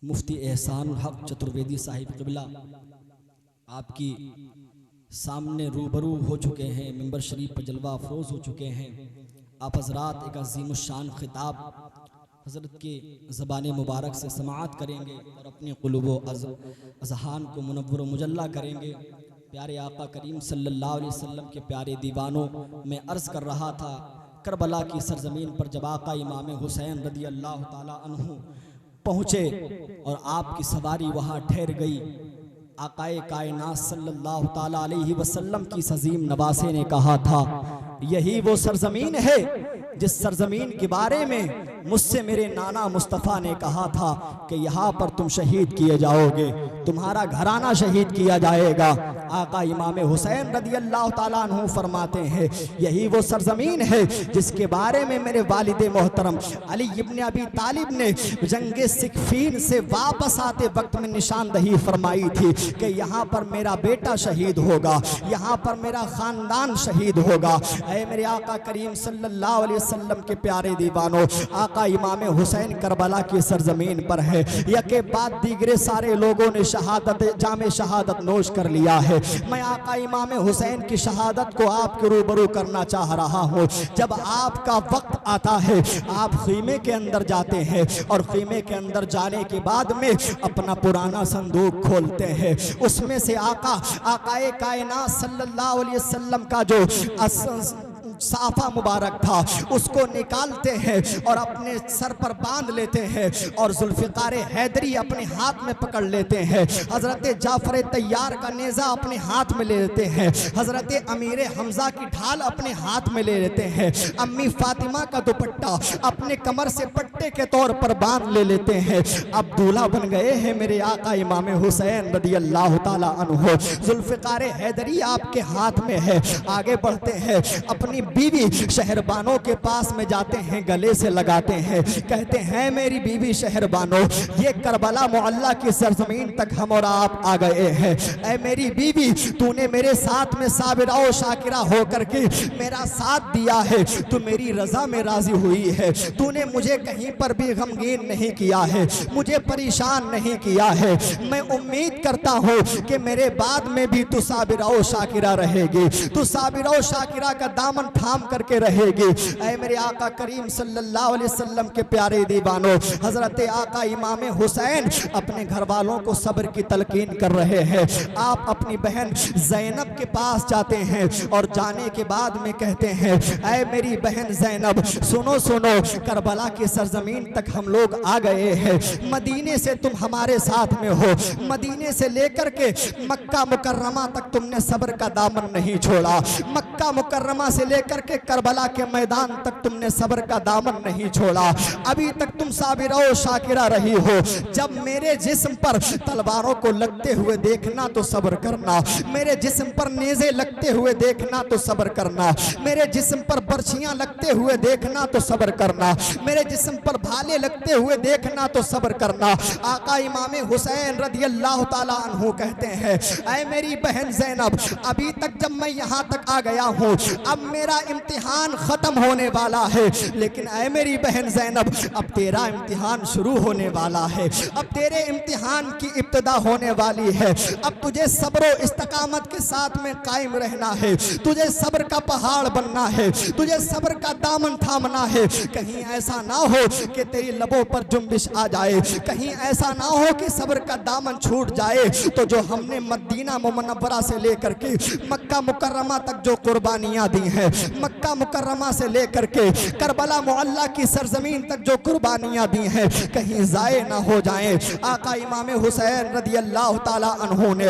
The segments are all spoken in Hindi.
मुफ्ती एहसान हक चतुर्वेदी साहिब क़िबला आपकी सामने रूबरू हो चुके हैं, मिंबर शरीफ पर जलवा अफरोज़ हो चुके हैं। आप हज़रात एक अज़ीमुश्शान ख़िताब हज़रत के ज़बान मुबारक से समाअत करेंगे और अपने क़ुलूब अज़हान को मुनव्वर मुजल्ला करेंगे। प्यारे आका करीम सल्लल्लाहु अलैहि वसल्लम के प्यारे दीवानों में अर्ज़ कर रहा था, करबला की सरजमीन पर जब आका इमाम हुसैन रदी अल्लाह ताला अन्हु पहुँचे और आपकी सवारी वहाँ ठहर गई। आकाए कायनात सल्लल्लाहु ताला अलैहि वसल्लम की सजीम नवासे ने कहा था, यही वो सरजमीन है जिस सरजमीन के बारे में मुझसे मेरे नाना मुस्तफ़ा ने कहा था कि यहाँ पर तुम शहीद किए जाओगे, तुम्हारा घराना शहीद किया जाएगा। आका इमाम हुसैन रदी अल्लाह ताला अन्हु फरमाते हैं, यही वो सरजमीन है जिसके बारे में मेरे वालिद मोहतरम अली इब्न अबी तालिब ने जंगे सिक्फीन से वापस आते वक्त में निशानदही फरमाई थी कि यहाँ पर मेरा बेटा शहीद होगा, यहाँ पर मेरा ख़ानदान शहीद होगा। ऐ मेरे आका करीम सल्लल्लाहु अलैहि वसल्लम के प्यारे दीवानों, आका इमाम हुसैन करबला की सरजमीन पर है। यके बाद दीगरे सारे लोगों ने शहादत जामे शहादत नोश कर लिया है। मैं आका इमाम हुसैन की शहादत को आपके रूबरू करना चाह रहा हूँ। जब आपका वक्त आता है, आप खीमे के अंदर जाते हैं और खीमे के अंदर जाने के बाद में अपना पुराना संदूक खोलते हैं, उसमें से आकाए कायनात सल्लल्लाहु अलैहि वसल्लम का जो साफा मुबारक था उसको निकालते हैं और अपने सर पर बांध लेते हैं और जुल्फ़िकार हैदरी अपने हाथ में पकड़ लेते हैं। हज़रत जाफ़र तैयार का नेज़ा अपने हाथ में ले लेते हैं। हज़रत अमीर हमज़ा की ढाल अपने हाथ में ले लेते हैं। अम्मी फ़ातिमा का दुपट्टा अपने कमर से पट्टे के तौर पर बांध ले लेते हैं। अब दूल्हा बन गए हैं मेरे आका इमाम हुसैन रदी अल्लाह ताला अन्हु। जुल्फ़िकार हैदरी आपके हाथ में है। आगे बढ़ते हैं, अपनी बीवी शहरबानों के पास में जाते हैं, गले से लगाते हैं, कहते हैं मेरी बीवी शहरबानों, ये करबला मोहल्ला की सरजमीन तक हम और आप आ गए हैं। ऐ मेरी बीवी, तूने मेरे साथ में साबिरा और शाकिरा होकर के मेरा साथ दिया है, तू मेरी रजा में राजी हुई है, तूने मुझे कहीं पर भी गमगीन नहीं किया है, मुझे परेशान नहीं किया है। मैं उम्मीद करता हूँ कि मेरे बाद में भी तू साबिरा और शाकिरा रहेगी, तू साबिरा और शाकिरा का दामन थाम करके रहेगी। ऐ मेरे आका करीम सल्लल्लाहु अलैहि वसल्लम के प्यारे दीवानों, हजरत आका इमाम हुसैन अपने घर वालों को सब्र की तलकीन कर रहे हैं। आप अपनी बहन ज़ैनब के पास जाते हैं और जाने के बाद में कहते हैं, ऐ मेरी बहन ज़ैनब, सुनो सुनो, करबला की सरजमीन तक हम लोग आ गए हैं। मदीने से तुम हमारे साथ में हो, मदीने से लेकर के मक्का मुकर्रमा तक तुमने सब्र का दामन नहीं छोड़ा, मक्का मुकर्रमा से लेकर के करबला के मैदान तक तुमने सब्र का दामन नहीं छोड़ा। अभी तक तुम साबिरा और शाकिरा रही हो। जब मेरे जिस्म पर तलवारों को लगते हुए देखना तो सब्र करना, मेरे जिस्म पर नेज़े लगते हुए देखना तो सब्र करना, मेरे जिस्म पर बर्छियां लगते हुए देखना तो सब्र करना, मेरे जिस्म पर भाले लगते हुए देखना तो सब्र करना। आका इमाम हुसैन रदी अल्लाह ताला अन्हु कहते हैं, ऐ मेरी बहन ज़ैनब, अभी तक जब मैं यहाँ तक आ गया हूँ, अब मेरा इम्तिहान खत्म होने वाला है, लेकिन ऐ मेरी बहन ज़ैनब, अब तेरा इम्तिहान शुरू होने वाला है, अब तेरे इम्तिहान की इब्तिदा होने वाली है। अब तुझे सब्र और इस्तकामत के साथ में कायम रहना है, तुझे सब्र का पहाड़ बनना है, तुझे सब्र का दामन थामना है। कहीं ऐसा ना हो कि तेरी लबों पर जुम्बिश आ जाए, कहीं ऐसा ना हो कि सब्र का दामन छूट जाए। तो जो हमने मदीना मुनव्वरा से लेकर के मक्का मुकर्रमा तक जो कुर्बानियाँ दी हैं, मक्का मुकर्रमा से लेकर के करबला मोहल्ला की सरजमीन तक जो कुर्बानियाँ दी हैं, कहीं ज़ाये ना हो जाएं। आका इमाम हुसैन रदी अल्लाह ताला अन्हु ने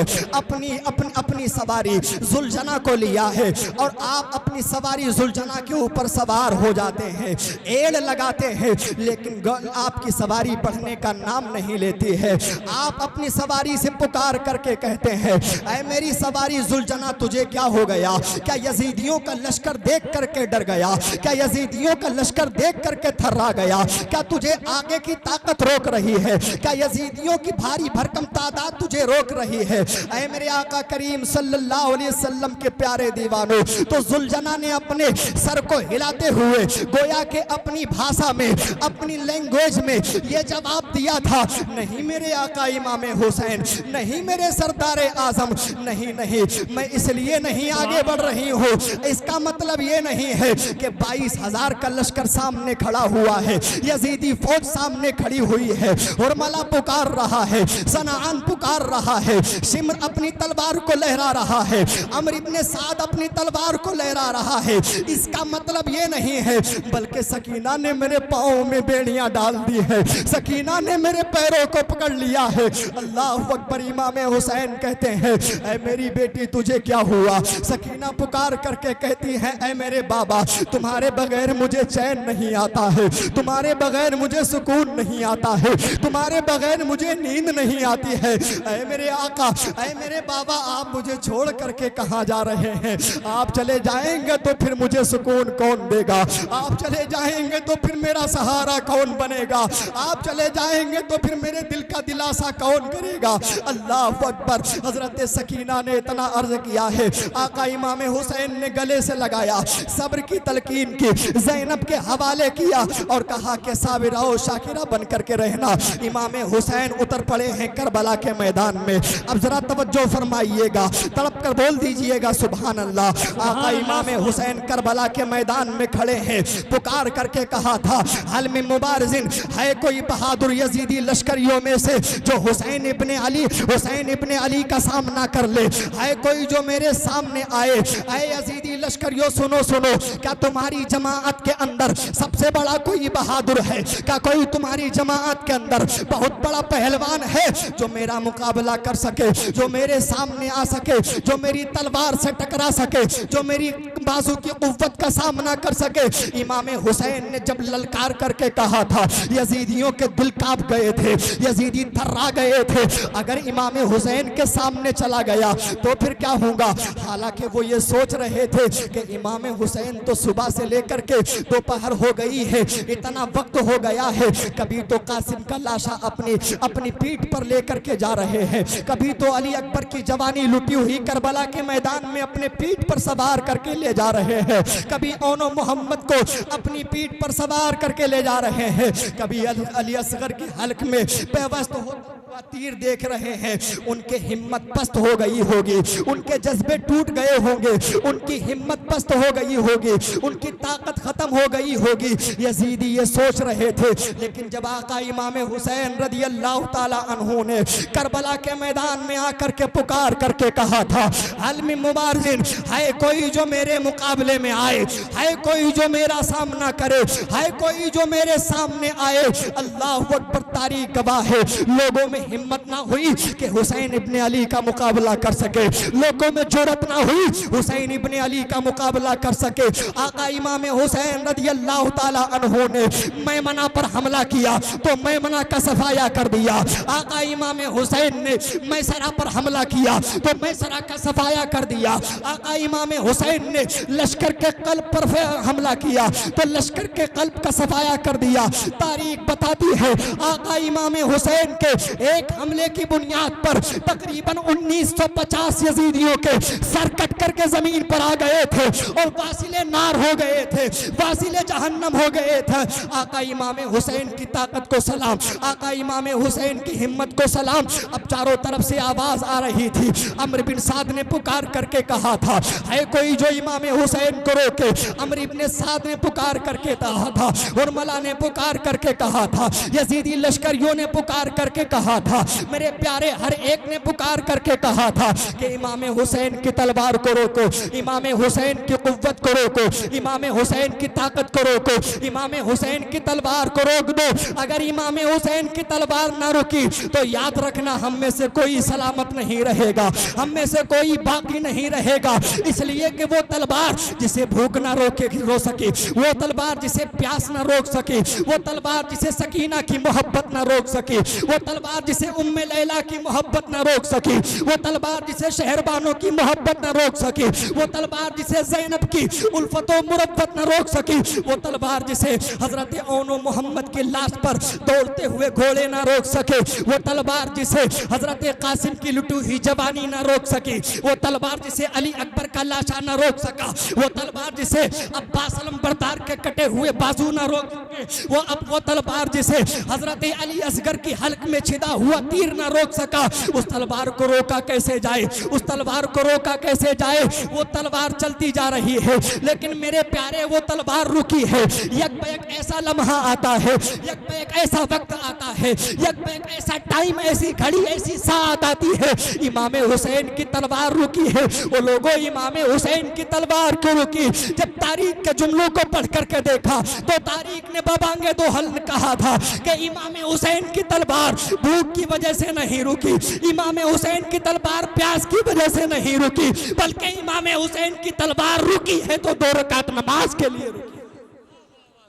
अपनी सवारी जुलझना को लिया है और आप अपनी सवारी जुलझना के ऊपर सवार हो जाते हैं, एड़ लगाते हैं, लेकिन आपकी सवारी बढ़ने का नाम नहीं लेती है। आप अपनी सवारी से पुकार करके कहते हैं, ऐ मेरी सवारी जुलझना, तुझे क्या हो गया? क्या यजीदियों का लश्कर देख करके डर गया? क्या यजीदियों का लश्कर देख करके थर्रा गया? क्या तुझे आगे की ताकत रोक रही है? क्या यजीदियों की भारी भरकम तादाद तुझे रोक रही है? ऐ मेरे आका करीम सल्लल्लाहु अलैहि वसल्लम के प्यारे दीवानों, तो जुलजना ने अपने सर को हिलाते हुए गोया के अपनी भाषा में, अपनी लैंग्वेज में ये जवाब दिया था, नहीं मेरे आका इमाम हुसैन, नहीं मेरे सरदार आजम, नहीं नहीं, मैं इसलिए नहीं आगे बढ़ रही हूँ। इसका मतलब ये नहीं है कि 22,000 का लश्कर सामने खड़ा हुआ है, यजीदी फौज सामने खड़ी हुई है, हुरमला पुकार रहा है, सनान पुकार रहा है, शिम्र अपनी तलवार को लहरा रहा है, अमर इब्ने साद अपनी तलवार को लहरा रहा है। इसका मतलब ये नहीं है, बल्कि सकीना ने मेरे पाँव में बेड़ियां डाल दी है, सकीना ने मेरे पैरों को पकड़ लिया है। अल्लाह अकबर। इमाम हुसैन कहते हैं, ऐ मेरी बेटी तुझे क्या हुआ? सकीना पुकार करके कहती है, ऐ मेरे बाबा, तुम्हारे बगैर मुझे चैन नहीं आता है, तुम्हारे बगैर मुझे सुकून नहीं आता है, तुम्हारे बगैर मुझे नींद नहीं आती है। ऐ मेरे आका, ऐ मेरे बाबा, आप मुझे छोड़ करके कहाँ जा रहे हैं? आप चले जाएंगे तो फिर मुझे सुकून कौन देगा? आप चले जाएंगे तो फिर मेरा सहारा कौन बनेगा? आप चले जाएंगे तो फिर मेरे दिल का दिलासा कौन करेगा? अल्लाह अकबर। हजरत सकीना ने इतना अर्ज किया है, आका इमाम हुसैन ने गले से लगाया, सब्र की तलकीन की, ज़ैनब के हवाले किया और कहा कि साबिरा और शाकिरा बन करके रहना। इमाम हुसैन उतर पड़े हैं करबला के मैदान में। अब जरा तवज्जो फरमाइएगा, तड़प कर बोल दीजिएगा सुभान अल्लाह। आका इमाम हुसैन करबला के मैदान में खड़े हैं, पुकार करके कहा था, हल में मुबारजिन, है कोई बहादुर यजीदी लश्करियों में से जो हुसैन इब्ने अली का सामना कर ले? है कोई जो मेरे सामने आए? ऐ यजीदी लश्करियों सुनो सुनो, क्या तुम्हारी जमाअत के अंदर सबसे बड़ा कोई बहादुर है? क्या कोई तुम्हारी जमाअत के अंदर बहुत बड़ा पहलवान है जो मेरा मुकाबला कर सके, जो मेरे सामने आ सके, जो मेरी तलवार से टकरा सके, जो मेरी बाजू की कुव्वत का सामना कर सके? इमाम हुसैन ने जब ललकार करके कहा था, यजीदियों के दिल कांप गए थे, यजीदी थर्रा गए थे। अगर इमाम हुसैन के सामने चला गया तो फिर क्या होगा? हालांकि वो ये सोच रहे थे कि इमाम हुसैन तो सुबह से लेकर के दोपहर हो गई है, इतना वक्त हो गया है, कभी तो कासिम का लाशा अपनी पीठ पर लेकर के जा रहे हैं, कभी तो अली अकबर की जवानी लुटी हुई करबला के मैदान में अपने पीठ पर सवार करके ले जा रहे हैं, कभी ओनो मोहम्मद को अपनी पीठ पर सवार करके ले जा रहे हैं, कभी अली असगर के हल्क में पेवस्त होता तीर देख रहे हैं। उनके हिम्मत पस्त हो गई होगी, उनके जज्बे टूट गए होंगे, उनकी हिम्मत पस्त हो गई होगी, उनकी ताकत खत्म हो गई होगी। यजीदी ये सोच रहे थे, लेकिन जब आका इमाम हुसैन रदी अल्लाह ताला अन्हु ने करबला के मैदान में आकर के पुकार करके कहा था, हल मिन मुबारजिन, है कोई जो मेरे मुकाबले में आए, है कोई जो मेरा सामना करे, है कोई जो मेरे सामने आए? अल्लाह अकबर। तारीख गवाह है, लोगों में हिम्मत ना हुई कि हुसैन इब्ने अली का मुकाबला कर सके, लोगों में जुर्रत ना हुई हुसैन इब्ने अली का मुकाबला कर सके। आका इमाम हुसैन रदियल्लाहु ताला अन्हु ने मैमना पर हमला किया तो मैमना का सफाया कर दिया। आका इमाम हुसैन ने मैसरा पर हमला किया तो मैसरा का सफाया कर दिया। आका इमाम हुसैन ने लश्कर के कल्ब पर हमला किया तो लश्कर के कल्ब का सफाया कर दिया। तारीख बताती है, आका इमाम हुसैन के एक हमले की बुनियाद पर तकरीबन 1950 यजीदियों के सर कट करके जमीन पर आ गए थे और वासिले नार हो गए थे, वासिले जहन्नम हो गए थे। आका इमाम हुसैन की ताकत को सलाम, आका इमाम हुसैन की हिम्मत को सलाम। अब चारों तरफ से आवाज आ रही थी। अमर बिन साद ने पुकार करके कहा था, है कोई जो इमाम हुसैन को रोके? अमर इब्ने साद ने पुकार करके कहा था, हुरमला ने पुकार करके कहा था, यजीदी लश्करियों ने पुकार करके कहा था, मेरे प्यारे हर एक ने पुकार करके कहा था कि इमाम हुसैन की तलवार को रोको, इमाम हुसैन की कुव्वत को रोको, इमाम हुसैन की ताकत को रोको, इमाम हुसैन की तलवार को रोक दो। अगर इमाम हुसैन की तलवार ना रुकी तो याद रखना हम में से कोई सलामत नहीं रहेगा, हम में से कोई बाकी नहीं रहेगा। इसलिए कि वो तलवार जिसे भूख ना रोके रो सके, वो तलवार जिसे प्यास ना रोक सके, वो तलवार जिसे सकीना की मोहब्बत ना रोक सके, वो तलवार जिसे उम्मे लैला की मोहब्बत न रोक सकी, वो तलवार जिसे शहरबानों की मोहब्बत न रोक सकी, वो तलवार जिसे ज़ैनब की उल्फत व मुरब्बत न रोक सकी, वो तलवार जिसे हजरत औनो मोहम्मद की लाश पर दौड़ते हुए घोड़े न रोक सके, वो तलवार जिसे हजरत कासिम की लुटी हुई जवानी न रोक सकी, वो तलवार जिसे अली अकबर का लाशा न रोक सका, वो तलवार जिसे अब्बास अलंबरदार के कटे हुए बाजू न रोक सके, वो तलवार जिसे हजरत अली असगर की हल्क में छिदा हुआ तीर न रोक सका, उस तलवार को रोका कैसे जाए, उस तलवार को रोका कैसे जाए। वो तलवार चलती जा रही है लेकिन मेरे प्यारे वो तलवार रुकी है। एक ऐसा लम्हा आता है, एक ऐसा वक्त आता है, एक ऐसा टाइम, ऐसी घड़ी, ऐसी साथ आती है, इमाम हुसैन की तलवार रुकी है। वो लोगों, इमाम हुसैन की तलवार क्यों रुकी? जब तारीख के जुमलों को पढ़ करके देखा तो तारीख ने बबांगे दो हल कहा था कि इमाम हुसैन की तलवार भूख की वजह से नहीं रुकी, इमाम हुसैन की तलवार प्यास की वजह से नहीं रुकी, बल्कि इमाम हुसैन की तलवार रुकी है तो 2 रकात नमाज के लिए रुकी।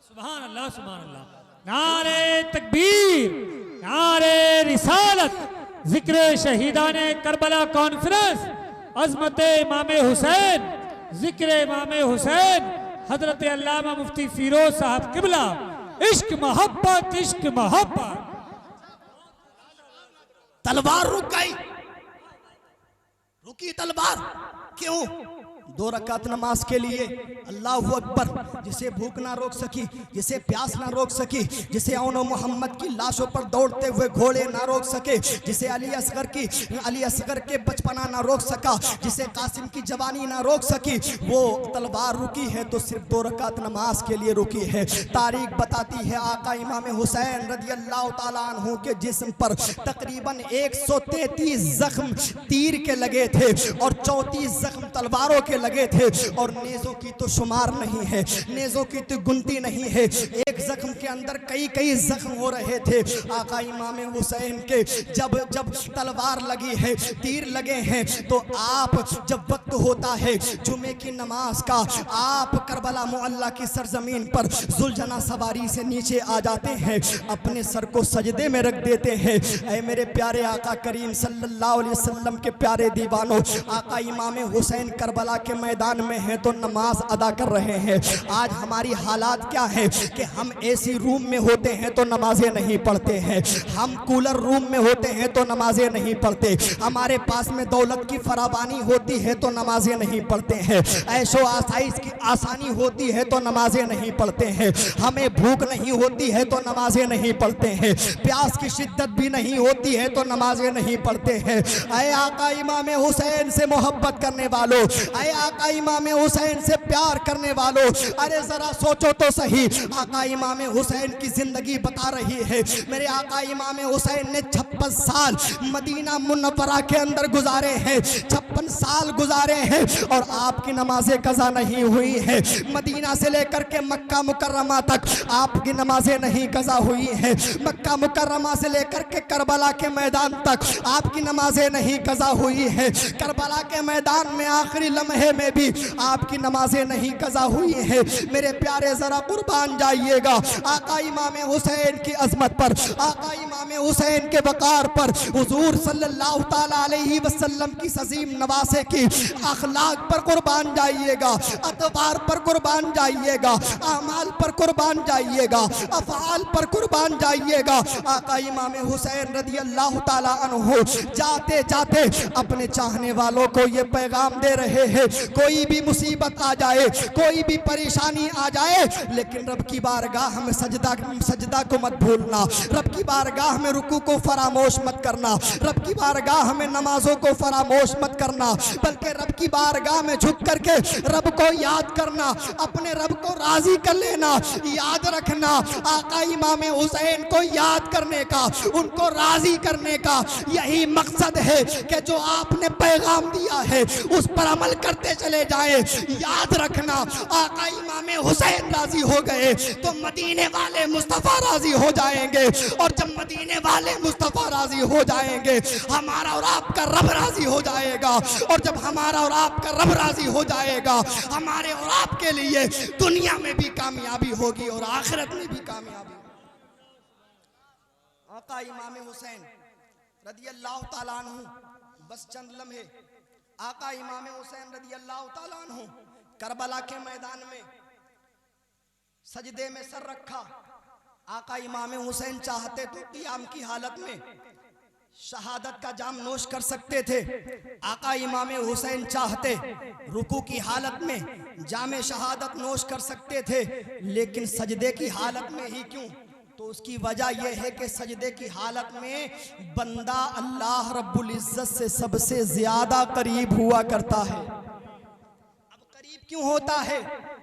सुभान अल्लाह, सुभान अल्लाह। नारे तकबीर, नारे रिसालत, जिक्र शहीदाने करबला कॉन्फ्रेंस, अजमत इमाम हुसैन, जिक्र इमाम हुसैन, हजरत अल्लामा मुफ्ती फिरोज साहब किबला, इश्क मोहब्बत, इश्क मोहब्बत। तलवार रुक गई, रुकी तलवार क्यों? 2 रकात नमाज के लिए। अल्लाहु अकबर। जिसे भूख ना रोक सकी, जिसे प्यास ना रोक सकी, जिसे औनो मोहम्मद की लाशों पर दौड़ते हुए घोड़े ना रोक सके, जिसे अली असगर के बचपना ना रोक सका, जिसे कासिम की जवानी ना रोक सकी, वो तलवार रुकी है तो सिर्फ 2 रकात नमाज के लिए रुकी है। तारीख बताती है आका इमाम हुसैन रज़ियल्लाहु ताला अन्हु के जिस्म पर तकरीबन 133 जख्म तीर के लगे थे और 34 जख्म तलवारों के लगे थे, और नेज़ों की तो शुमार नहीं है, नेज़ों की तो गिनती नहीं है। एक जख्म के अंदर कई कई जख्म हो रहे थे। आका इमाम हुसैन के जब जब तलवार लगी है, तीर लगे हैं, तो आप जब वक्त होता है जुमे की नमाज का, आप करबला मुअल्ला की सरजमीन पर जुलझना सवारी से नीचे आ जाते हैं, अपने सर को सजदे में रख देते हैं। ऐ मेरे प्यारे आका करीम सल्लल्लाहु अलैहि वसल्लम के प्यारे दीवानों, आका इमाम हुसैन करबला के मैदान में हैं तो नमाज अदा कर रहे हैं। आज हमारी हालात क्या है कि हम एसी रूम में होते हैं तो नमाजें नहीं पढ़ते हैं, हम कूलर रूम में होते हैं तो नमाजें नहीं पढ़ते, हमारे पास में दौलत की फरावानी होती है तो नमाजें नहीं पढ़ते हैं, ऐशो आसाइश की आसानी होती है तो नमाजें नहीं पढ़ते हैं, हमें भूख नहीं होती है तो नमाजें नहीं पढ़ते हैं, प्यास की शिद्दत भी नहीं होती है तो नमाजें नहीं पढ़ते हैं। ऐ आका इमाम हुसैन से मोहब्बत करने वालों, ऐ आका इमाम हुसैन से प्यार करने वालों, अरे जरा सोचो तो सही, आका इमाम हुसैन की जिंदगी बता रही है। मेरे आका इमाम हुसैन ने 56 साल मदीना मुनव्वरा के अंदर गुजारे हैं, 56 साल गुजारे हैं और आपकी नमाजें कज़ा नहीं हुई है। मदीना से लेकर के मक्का मुकर्रमा तक आपकी नमाजें नहीं कज़ा हुई है, मक्का मुकर्रमा से लेकर के करबला के मैदान तक आपकी नमाजें नहीं कज़ा हुई है, करबला के मैदान में आखिरी लम्हे में भी आपकी नमाजें नहीं कज़ा हुई है। मेरे प्यारे जरा कुर्बान जाइएगा आका इमाम हुसैन की अजमत पर, आका इमाम हुसैन के वकार पर, हुजूर सल्लल्लाहु ताला अलैहि वसल्लम की सजीम नवासे की अखलाक पर कुर्बान जाइएगा, अतवार पर कुर्बान जाइएगा, अमाल पर कुर्बान जाइएगा, अफ़आल पर कुर्बान जाइएगा। आका इमाम हुसैन रज़ियल्लाहु ताला अन्हु जाते जाते अपने चाहने वालों को ये पैगाम दे रहे हैं, कोई भी मुसीबत आ जाए, कोई भी परेशानी आ जाए, लेकिन रब की बारगाह में सजदा को मत भूलना, रब की बारगाह में रुकू को फरामोश मत करना, रब की बारगाह में नमाजों को फरामोश मत करना, बल्कि रब की बारगाह में झुक करके रब को याद करना, अपने रब को राजी कर लेना। याद रखना आका इमाम हुसैन को याद करने का, उनको राजी करने का यही मकसद है कि जो आपने पैगाम दिया है उस पर अमल करते चले जाए। याद रखना आका इमाम हुसैन राजी हो गए तो मदीने वाले मुस्तफ़ा राजी हो जाएंगे, और जब मदीने वाले मुस्तफ़ा राजी हो जाएंगे हमारा और आपका रब राजी हो जाएगा, और जब हमारा और आपका रब राजी हो जाएगा हमारे और आपके लिए दुनिया में भी कामयाबी होगी और आखिरत में भी कामयाबी। आका इमाम हुसैन रदी अल्लाह ताला अन्हु, बस चंद लम्हे, आका इमाम हुसैन रदी अल्लाह ताला अन्हु करबला के मैदान में सजदे में सर रखा। आका इमाम हुसैन चाहते तो क़ियाम की हालत में शहादत का जाम नोश कर सकते थे। आका इमाम हुसैन चाहते रुकू की हालत में जामे शहादत नोश कर सकते थे, लेकिन सजदे की हालत में ही क्यों? तो उसकी वजह यह है कि सजदे की हालत में बंदा अल्लाह रब्बुल इज्जत से सबसे ज्यादा करीब हुआ करता है। अब करीब क्यों होता है?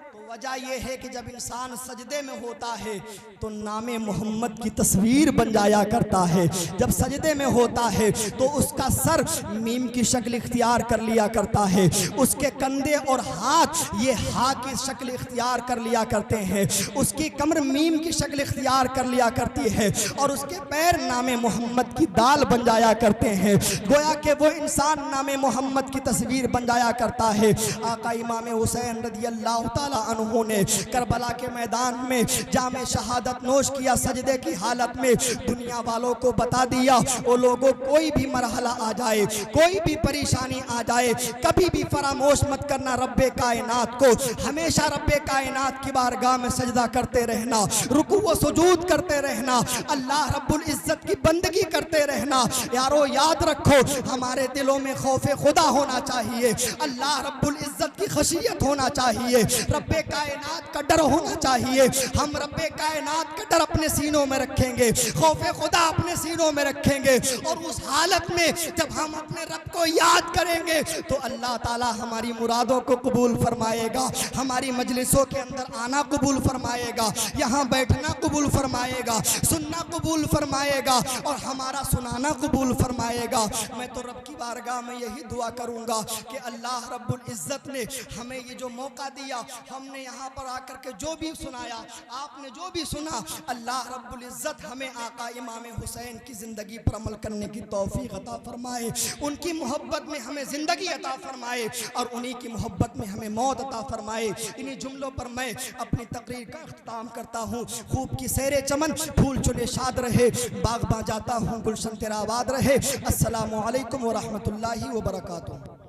तो वजह यह है कि जब इंसान सजदे में होता है तो नामे मोहम्मद की तस्वीर बन जाया करता है। जब सजदे में होता है तो उसका सर मीम की शक्ल इख्तियार कर लिया करता है, उसके कंधे और हाथ ये हा की शक्ल इख्तियार कर लिया करते हैं, उसकी कमर मीम की शक्ल इख्तियार कर लिया करती है और उसके पैर नामे मोहम्मद की दाल बन जाया करते हैं। गोया कि वो इंसान नामे मोहम्मद की तस्वीर बन जाया करता है। आका इमाम हुसैन रज़ी अल्लाह ताला अन्हु ने करबला के मैदान में जामे शहादत नोश किया। सजदे की हालत में दुनिया वालों को बता दिया, वो लोगों कोई भी मरहला आ जाए, कोई भी परेशानी आ जाए, कभी भी फरामोश मत करना रब्बे कायनात को। हमेशा रब्बे कायनात की बारगाह में सजदा करते रहना, रुकू व सुजूद करते रहना, अल्लाह रब्बुल इज्जत की बंदगी करते रहना। यारो याद रखो, हमारे दिलों में खौफे खुदा होना चाहिए, अल्लाह रब्बुल इज्जत की खशियत होना चाहिए, रब्बे कायनात का डर होना चाहिए। हम रब्बे कायनात का डर अपने सीनों में रखेंगे, खौफे खुदा अपने सीनों में रखेंगे और उस हालत में जब हम अपने रब को याद करेंगे तो अल्लाह ताला हमारी मुरादों को कबूल फरमाएगा, हमारी मजलिसों के अंदर आना कबूल फरमाएगा, यहाँ बैठना कबूल फरमाएगा, सुनना कबूल फरमाएगा और हमारा सुनाना कबूल फरमाएगा। मैं तो रब की बारगाह में यही दुआ करूँगा कि अल्लाह रब्बुल इज्जत ने हमें ये जो मौका दिया, हमने यहाँ पर आकर के जो भी सुनाया, आपने जो भी सुना, अल्लाह रब्बुल इज्जत हमें आका इमाम हुसैन की ज़िंदगी पर अमल करने की तौफीक अता फरमाए, उनकी मोहब्बत में हमें ज़िंदगी अता फरमाए और उन्हीं की मोहब्बत में हमें मौत अता फरमाए। इन्हीं जुमलों पर मैं अपनी तकरीर का अख्ताम करता हूँ। खूब की सैरे चमन, फूल चुने शाद रहे, बाग बां जाता हूँ, गुलशन तेरा आबाद रहे। अस्सलामु अलैकुम व रहमतुल्लाहि व बरकातुहू।